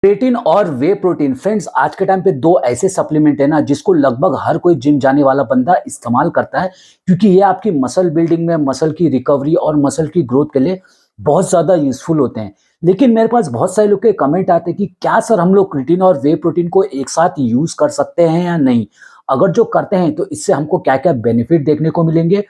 Creatine और वे protein friends आज के टाइम पे दो ऐसे सप्लीमेंट है ना जिसको लगभग हर कोई जिम जाने वाला बंदा इस्तेमाल करता है क्योंकि ये आपकी मसल बिल्डिंग में मसल की रिकवरी और मसल की ग्रोथ के लिए बहुत ज़्यादा यूजफुल होते हैं। लेकिन मेरे पास बहुत सारे लोग के कमेंट आते हैं कि क्या सर हम लोग क्रेटिन और वे प्रोटीन को एक साथ यूज कर सकते हैं या नहीं। अगर जो करते हैं तो इससे हमको क्या क्या बेनिफिट देखने को मिलेंगे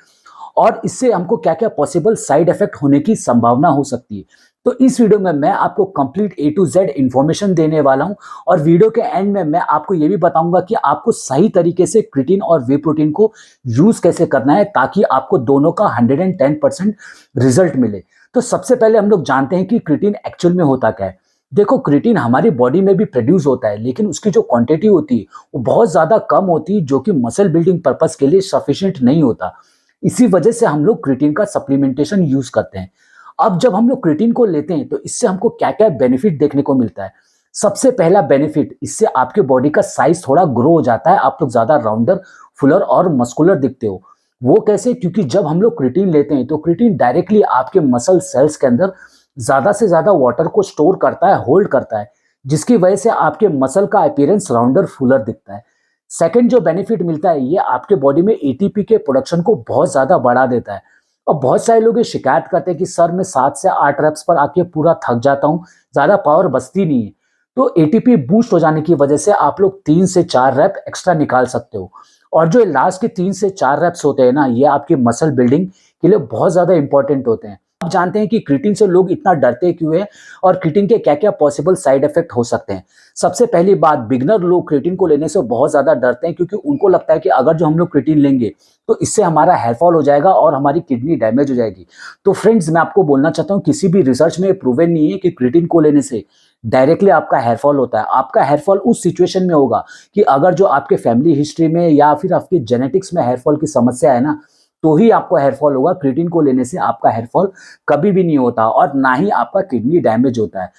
और इससे हमको क्या-क्या पॉसिबल साइड इफेक्ट होने की संभावना हो सकती है। तो इस वीडियो में मैं आपको complete A to Z information देने वाला हूं और वीडियो के एंड में मैं आपको ये भी बताऊंगा कि आपको सही तरीके से क्रिटिन और वे प्रोटीन को यूज कैसे करना है ताकि आपको दोनों का 110% रिजल्ट मिले। तो सबसे पहले हम लोग जानते हैं कि क्रिटिन एक्चुअल में होता क्या है। देखो, क्रिटिन हमारी बॉडी में भी प्रोड्यूस होता है लेकिन उसकी जो क्वांटिटी होती है वो बहुत ज्यादा कम होती है, जो कि मसल बिल्डिंग पर्पस के लिए सफिशिएंट नहीं होता। इसी वजह से हम लोग क्रिटिन का सप्लीमेंटेशन यूज करते हैं। अब जब हम लोग क्रिटिन को लेते हैं तो इससे हमको क्या क्या बेनिफिट देखने को मिलता है। सबसे पहला बेनिफिट, इससे आपके बॉडी का साइज थोड़ा ग्रो हो जाता है, आप लोग ज्यादा राउंडर, फुलर और मस्कुलर दिखते हो। वो कैसे? क्योंकि जब हम लोग क्रिटिन लेते हैं तो क्रिटिन डायरेक्टली आपके मसल सेल्स के अंदर ज्यादा से ज्यादा वाटर को स्टोर करता है, होल्ड करता है, जिसकी वजह से आपके मसल का अपीयरेंस राउंडर, फुलर दिखता है। सेकंड जो बेनिफिट मिलता है, ये आपके बॉडी में एटीपी के प्रोडक्शन को बहुत ज्यादा बढ़ा देता है। और बहुत सारे लोग ये शिकायत करते हैं कि सर मैं 7 से 8 रेप्स पर आके पूरा थक जाता हूँ, ज्यादा पावर बचती नहीं है। तो एटीपी बूस्ट हो जाने की वजह से आप लोग 3 से 4 रेप एक्स्ट्रा निकाल सकते हो। और जो लास्ट के 3 से 4 रेप्स होते हैं ना, ये आपकी मसल बिल्डिंग के लिए बहुत ज्यादा इंपॉर्टेंट होते हैं। आप जानते हैं कि क्रिटिन से लोग इतना डरते क्यों है और क्रिटिन के क्या क्या पॉसिबल साइड इफेक्ट हो सकते हैं। सबसे पहली बात, बिगनर लोग क्रिटिन को लेने से बहुत ज्यादा डरते हैं क्योंकि उनको लगता है कि अगर जो हम लोग क्रिटिन लेंगे तो इससे हमारा हेयर फॉल हो जाएगा और हमारी किडनी डैमेज हो जाएगी। तो फ्रेंड्स, मैं आपको बोलना चाहता हूँ, किसी भी रिसर्च में प्रूवन नहीं है कि क्रिटिन को लेने से डायरेक्टली आपका हेयर फॉल होता है। आपका हेयर फॉल उस सिचुएशन में होगा कि अगर जो आपके फैमिली हिस्ट्री में या फिर आपके जेनेटिक्स में हेयर फॉल की समस्या है ना, तो ही आपको हेयर फॉल होगा। क्रिटिन को लेने से आपका हेयर फॉल कभी भी नहीं होता और ना ही आपका किडनी डैमेज होता है।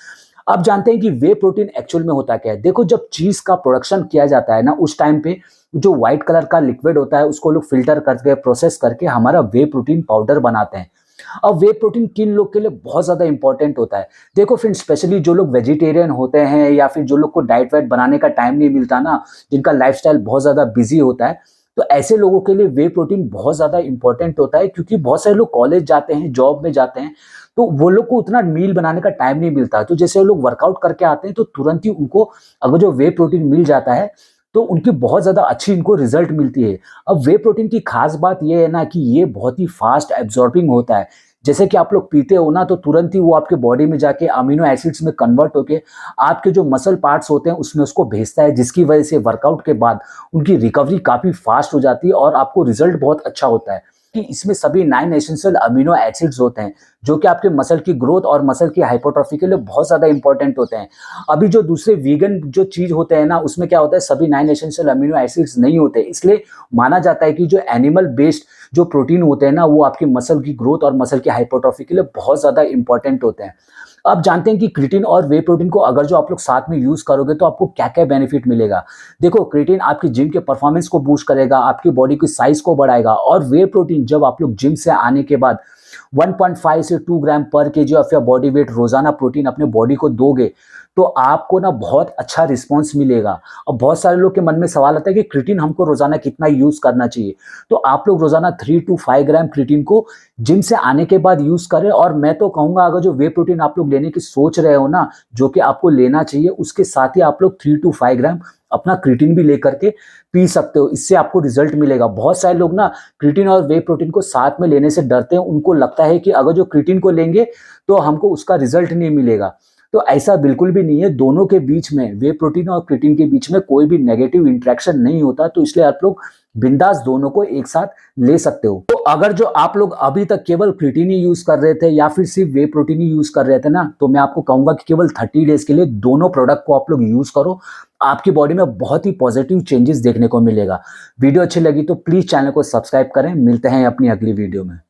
अब जानते हैं कि वे प्रोटीन एक्चुअल में होता क्या है। देखो, जब चीज का प्रोडक्शन किया जाता है ना, उस टाइम पे जो व्हाइट कलर का लिक्विड होता है उसको लोग फिल्टर करके प्रोसेस करके हमारा वे प्रोटीन पाउडर बनाते हैं। अब वे प्रोटीन किन लोग के लिए बहुत ज्यादा इंपॉर्टेंट होता है? देखो फ्रेंड्स, स्पेशली जो लोग वेजिटेरियन होते हैं या फिर जो लोग को डाइट वाइट बनाने का टाइम नहीं मिलता ना, जिनका लाइफस्टाइल बहुत ज्यादा बिजी होता है, तो ऐसे लोगों के लिए वे प्रोटीन बहुत ज्यादा इंपॉर्टेंट होता है। क्योंकि बहुत सारे लोग कॉलेज जाते हैं, जॉब में जाते हैं, तो वो लोग को उतना मील बनाने का टाइम नहीं मिलता। तो जैसे वो लोग वर्कआउट करके आते हैं तो तुरंत ही उनको अगर जो वे प्रोटीन मिल जाता है तो उनकी बहुत ज्यादा अच्छी इनको रिजल्ट मिलती है। अब वे प्रोटीन की खास बात यह है ना कि ये बहुत ही फास्ट एब्जॉर्बिंग होता है। जैसे कि आप लोग पीते हो ना, तो तुरंत ही वो आपके बॉडी में जाके अमीनो एसिड्स में कन्वर्ट होके आपके जो मसल पार्ट्स होते हैं उसमें उसको भेजता है, जिसकी वजह से वर्कआउट के बाद उनकी रिकवरी काफी फास्ट हो जाती है और आपको रिजल्ट बहुत अच्छा होता है। कि इसमें सभी 9 एसेंशियल अमीनो एसिड्स होते हैं जो कि आपके मसल की ग्रोथ और मसल की हाइपोट्रोफी के लिए बहुत ज्यादा इंपॉर्टेंट होते हैं। अभी जो दूसरे वीगन जो चीज होते हैं ना, उसमें क्या होता है, सभी 9 एसेंशियल अमीनो एसिड्स नहीं होते। इसलिए माना जाता है कि जो एनिमल बेस्ड जो प्रोटीन होते हैं ना, वो आपकी मसल की ग्रोथ और मसल की हाइपोट्रोफी के लिए बहुत ज्यादा इंपॉर्टेंट होते हैं। अब जानते हैं कि क्रिटिन और वे प्रोटीन को अगर जो आप लोग साथ में यूज करोगे तो आपको क्या क्या बेनिफिट मिलेगा। देखो, क्रिटिन आपकी जिम के परफॉर्मेंस को बूस्ट करेगा, आपकी बॉडी की साइज को बढ़ाएगा। और वे प्रोटीन जब आप लोग जिम से आने के बाद 1.5 से 2 ग्राम पर KG of your body weight रोजाना प्रोटीन अपने बॉडी को दोगे तो आपको ना बहुत अच्छा रिस्पॉन्स मिलेगा। और बहुत सारे लोग के मन में सवाल आता है कि क्रिटिन हमको रोजाना कितना यूज करना चाहिए। तो आप लोग रोजाना 3 to 5 ग्राम क्रिटिन को जिम से आने के बाद यूज करें। और मैं तो कहूंगा, अगर जो वे प्रोटीन आप लोग लेने की सोच रहे हो ना, जो कि आपको लेना चाहिए, उसके साथ ही आप लोग 3 to 5 ग्राम अपना क्रिटिन भी लेकर के पी सकते हो। इससे आपको रिजल्ट मिलेगा। बहुत सारे लोग ना क्रिटिन और वे प्रोटीन को साथ में लेने से डरते हैं। उनको लगता है कि अगर जो क्रिटिन को लेंगे तो हमको उसका रिजल्ट नहीं मिलेगा। तो ऐसा बिल्कुल भी नहीं है। दोनों के बीच में, वे प्रोटीन और क्रिटिन के बीच में कोई भी नेगेटिव इंटरेक्शन नहीं होता। तो इसलिए आप लोग बिंदास दोनों को एक साथ ले सकते हो। तो अगर जो आप लोग अभी तक केवल क्रिटिन ही यूज कर रहे थे या फिर सिर्फ वे प्रोटीन ही यूज कर रहे थे ना, तो मैं आपको कहूंगा कि केवल 30 डेज के लिए दोनों प्रोडक्ट को आप लोग यूज करो। आपकी बॉडी में बहुत ही पॉजिटिव चेंजेस देखने को मिलेगा। वीडियो अच्छी लगी तो प्लीज चैनल को सब्सक्राइब करें। मिलते हैं अपनी अगली वीडियो में।